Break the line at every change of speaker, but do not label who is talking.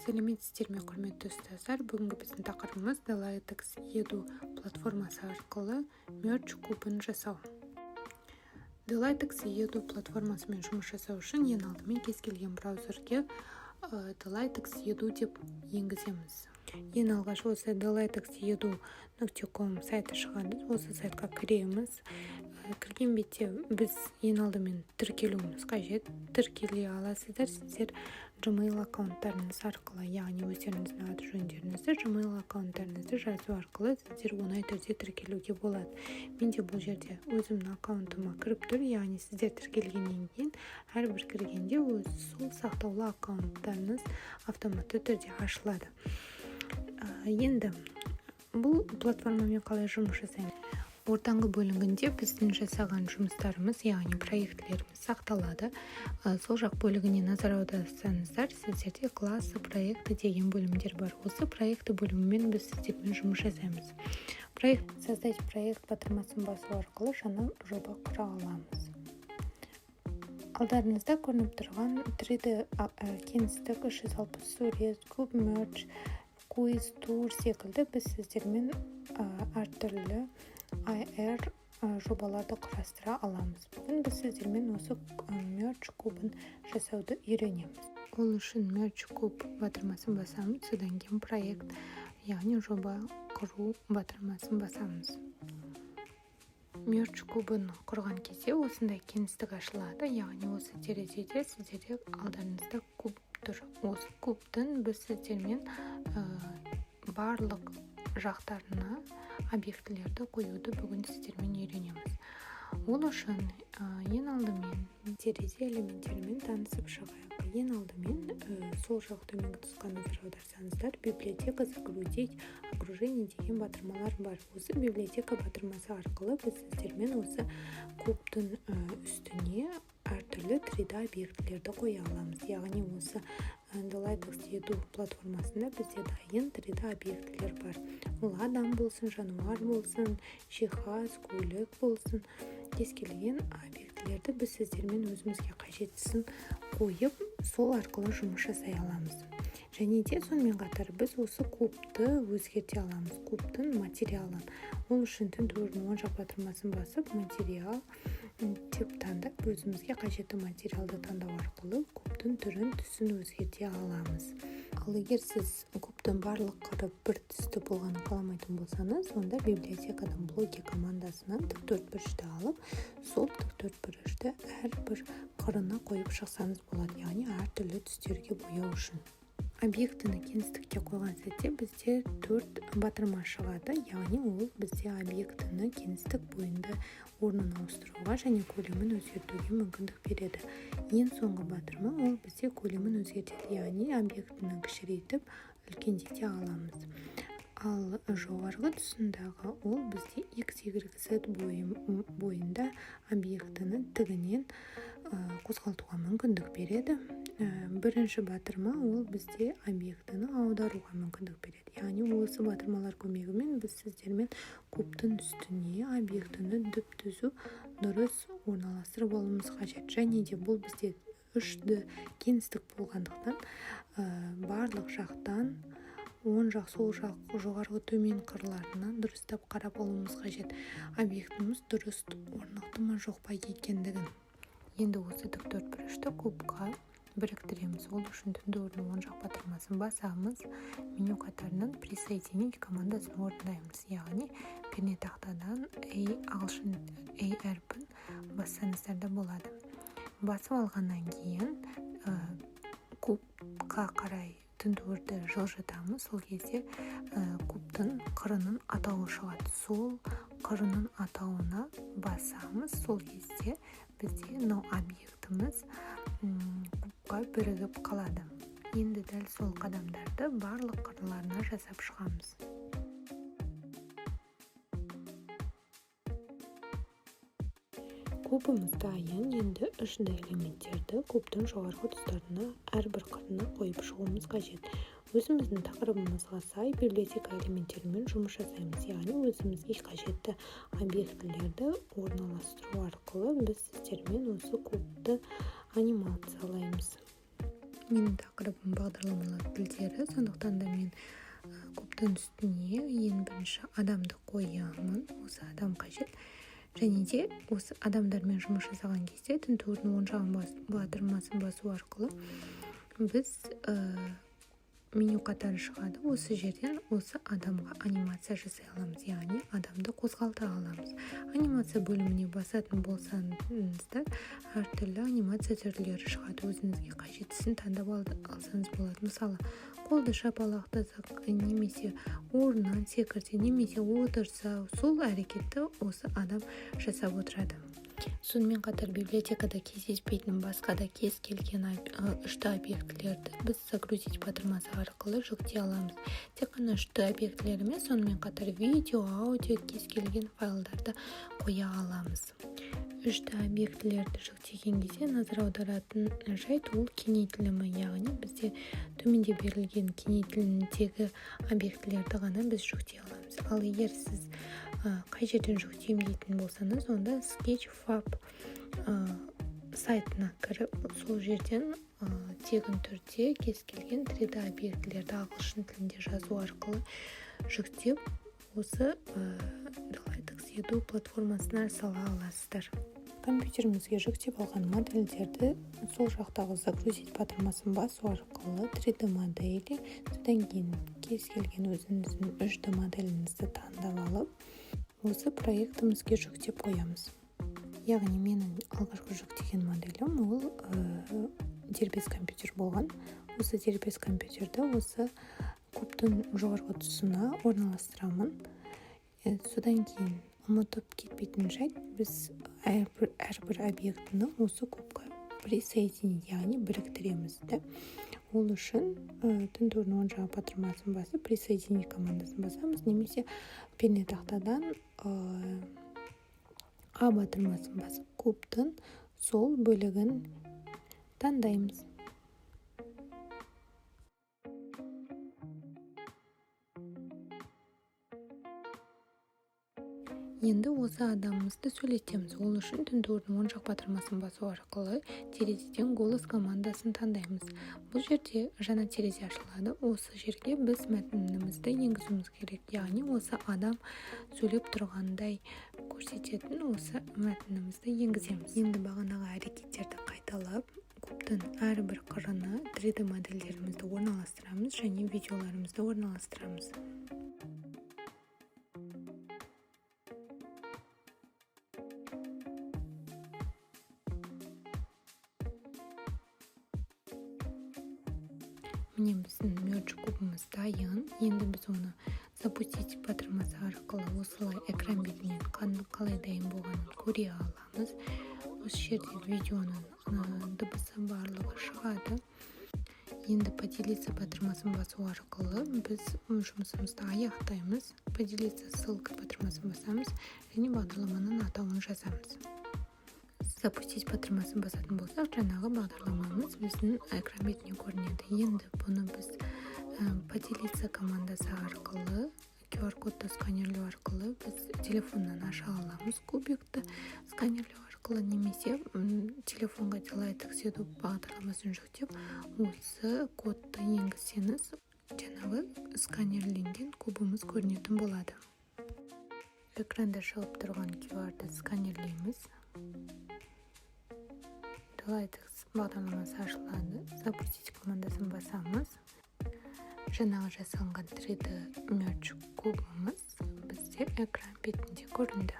Сәлеметсіздер ме, құрметті ұстаздар. Бүгінгі біздің тақырыбымыз Delaitex Edu платформасы арқылы мерч кубын жасау. Delaitex Edu платформасымен жұмыс жасау үшін ең алдымен кез келген браузерге Delaitex Edu деп енгіземіз. Ең алғаш осы delaitexedu.com сайты шығады. Осы сайтқа кіреміз. Кірген бетте біз ең алдымен тіркелуіміз қажет. Тіркеле аласыздар сіздер Gmail аккаунттарыңыз арқылы, яғни өздеріңіздің аты жөндеріңізді Gmail аккаунттарыңызды жазу арқылы сіздер оңай түрде тіркелуге болады. Менде бұл жерде өзімнің аккаунтыма кіріп тұр, яғни сіздер тіркелгеннен кейін әрбір кіргенде сол сақтаулы аккаунттарыңыз автоматты түрде ашылады. Енді бұл платформамен қалай жұмыс жасаймыз? Ортаңғы бөлігінде біздің жасаған жұмыстарымыз, яғни проектілеріміз сақталады. Сол жақ бөлігіне назар аударсаңыздар, сіздерде классы, проекты деген бөлімдер бар. Осы проекты бөлімімен біз сіздермен жұмыс жасаймыз. Создать проект батырмасын басу арқылы жаңа жоба құра аламыз. Алдарыңызда көрініп тұрған 3D кеңістік, 360 сурет, куб мерч, квиз, тур секілді біз сіздермен әртүрлі AR жобаларды құрастыра аламыз. Бүгін біз сіздермен осы мерч кубын жасауды үйренеміз. Ол үшін мерч куб батырмасын басамыз, содан кейін проект, яғни жоба құру батырмасын басамыз. Мерч кубын құрған кезде осындай кеңістік ашылады, яғни осы терезеде сіздерде алдарыңызда куб тұр. Осы кубтың біз сіздермен барлық жақтарына объектілерді қоюды бүгін сіздермен үйренеміз. Ол үшін ең алдымен терезе элементтерімен танысып шығайық. Ең алдымен сол жақ төменгі тұсқа назар аударсаңыздар, библиотека загрузить окружение деген батырмалар бар. Осы библиотека батырмасы арқылы біз сіздермен осы кубтың үстіне әртүрлі 3D объектілерді қоя аламыз. Яғни осы Delaitex Edu платформасында бізде дайын 3D объектілер бар. Ол адам болсын, жануар болсын, жиһаз, көлік болсын, кез келген объектілерді біз сіздермен өзімізге қажеттісін қойып, сол арқылы жұмыс жасай аламыз. Және де сонымен қатар біз осы кубты өзгерте аламыз, кубтың материалын. Ол үшін түнтөрдің оң жақ батырмасын басып, материал деп таңдап, өзімізге қажетті материалды таңдау арқылы кубтың түрін, түсін өзгерте аламыз. Ал егер сіз кубтың барлық қыры бір түсті болғанын қаламайтын болсаңыз, онда библиотекадан блоки командасынан тіктөртбұрышты алып, сол тіктөртбұрышты әрбір қырына қойып шықсаңыз болады, яғни әртүрлі түстерге бояу үшін. Объектіні кеңістікке қойған сәтте бізде 4 батырма шығады, яғни ол бізде объектіні кеңістік бойында орнын ауыстыруға және көлемін өзгертуге мүмкіндік береді. Ең соңғы батырма ол бізде көлемін өзгертеді, яғни объектіні кішірейтіп үлкендете аламыз. Ал жоғарғы тұсындағы ол бізде X, Y, Z бойында объектіні тігінен қозғалтуға мүмкіндік береді. Бірінші батырма ол бізде объектіні аударуға мүмкіндік береді. Яғни осы батырмалар көмегімен біз сіздермен кубтың үстіне объектіні түзу дұрыс орналастырып алуымыз қажет. Және де бұл бізде 3D кеңістік болғандықтан барлық жақтан оң жақ, сол жақ, жоғарғы төмен қырларынан дұрыстап қарап алуымыз қажет. Объектіміз дұрыс орнықты ма жоқ па екендігін. Енді осы тіктөртбұрышты кубқа біріктіреміз. Ол үшін түнтөрдің оң жақ батырмасын басамыз, меню қатарынан присоединить командасын орындаймыз. Яғни пернетақтадан ағылшын A әрпін бассаңыздар да болады. Басып алғаннан кейін кубқа қарай түнтөрді жылжытамыз. Сол кезде кубтың қырының атауы шығады. Сол қырының атауына басамыз. Сол кезде бізде мынау объектіміз кубқа бірігіп қалады. Енді дәл сол қадамдарды барлық қырларына жасап шығамыз. Кубымыз дайын. Енді 3D элементтерді кубтың жоғарғы тұстарына әрбір қырына қойып шығуымыз қажет. Өзіміздің тақырыбымызға сай библиотека элементтерімен жұмыс жасаймыз, яғни өзімізге қажетті объектілерді орналастыру арқылы біз сіздермен осы кубты анимациялаймыз. менің тақырыбым бағдарламалар тілдері, сондықтан да мен кубтың үстіне ең бірінші адамды қоямын. Осы адам қажет. Және де осы адамдармен жұмыс жасаған кезде тінтуірдің оң жағын батырмасын басу арқылы біз меню қатары шығады. Осы жерден осы адамға анимация жасай аламыз, яғни адамды қозғалта аламыз. Анимация бөліміне басатын болсаңыздар, әртүрлі анимация түрлері шығады. Өзіңізге қажеттісін таңдап алсаңыз болады. Мысалы, қолды шапалақтасақ, немесе орнынан секірсе, немесе отырса, сол әрекетті осы адам жасап отырады. Сонымен қатар библиотекада кездеспейтін басқа да кез келген үшті объектілерді біз загрузить батырмасы арқылы жүктей аламыз. Тек қана үшті объектілер емес, сонымен қатар видео, аудио, кез келген файлдарды қоя аламыз. Үшті объектілерді жүктеген кезде назар аударатын жайт ол кеңейтілімі, яғни бізде төменде берілген кеңейтілімдегі объектілерді ғана біз жүктей аламыз. Ал егер сіз қай жерден жүктеймін дейтін болсаңыз, онда Sketchfab сайтына кіріп, сол жерден тегін түрде кез келген 3D объектілерді ағылшын тілінде жазу арқылы жүктеп, осы Edu платформасына сала аласыздар. Компьютерімізге жүктеп алған модельдерді сол жақтағы загрузить батырмасын басу арқылы 3D модели, содан кейін кез келген өзіңіздің 3D моделіңізді таңдап алып, осы проектімізге жүктеп қоямыз. Яғни менің алғашқы жүктеген моделім ол дербес компьютер болған. Осы дербес компьютерді осы кубтың жоғарғы тұсына орналастырамын. Содан кейін ұмытып кетпейтін жайт, біз әрбір объектіні осы кубқа присоединить, яғни біріктіреміз. Ол үшін тінтуірдің оң жағы батырмасын басып, присоединить командасын басамыз, немесе пернетақтадан А батырмасын басып, кубтың сол бөлігін таңдаймыз. Енді осы адамымызды сөйлетеміз. Ол үшін тінтуірдің оң жақ батырмасын басу арқылы терезеден голос командасын таңдаймыз. Бұл жерде жаңа терезе ашылады. Осы жерге біз мәтінімізді енгізуіміз керек. Яғни осы адам сөйлеп тұрғандай көрсететін осы мәтінімізді енгіземіз. Енді бағанағы әрекеттерді қайталап, кубтың әрбір қырына 3D модельдерімізді орналастырамыз және видеоларымызды орналастырамыз. Міне біздің мердж кубымыз дайын. Енді біз оны запустить батырмасы арқылы осылай экран бетінен қалай дайын болғанын көре аламыз. Осы жерде видеоның дыбысы барлығы шығады. Енді поделиться батырмасын басу арқылы біз жұмысымызды аяқтаймыз. Поделиться ссылка батырмасын басамыз және бағдарламаның атауын жазамыз. Запустить батырмасын басатын болсақ, жаңағы бағдарламамыз біздің экран бетіне көрінеді. Енді бұны біз поделиться командасы арқылы, QR-кодты сканерлеу арқылы біз телефоннан аша аламыз. Кубикті сканерлеу арқылы немесе телефонға Delighted Edu бағдарламасын жүктеп, осы кодты енгізсеңіз, жаңағы сканерленген кубымыз көрінетін болады. Экранда шығып тұрған QR-ды сканерлейміз. Delighted бағдарламасы ашылады. Запустить командасын басамыз. Жаңағы жасалынған 3D мердж кубымыз бізде экран бетінде көрінді.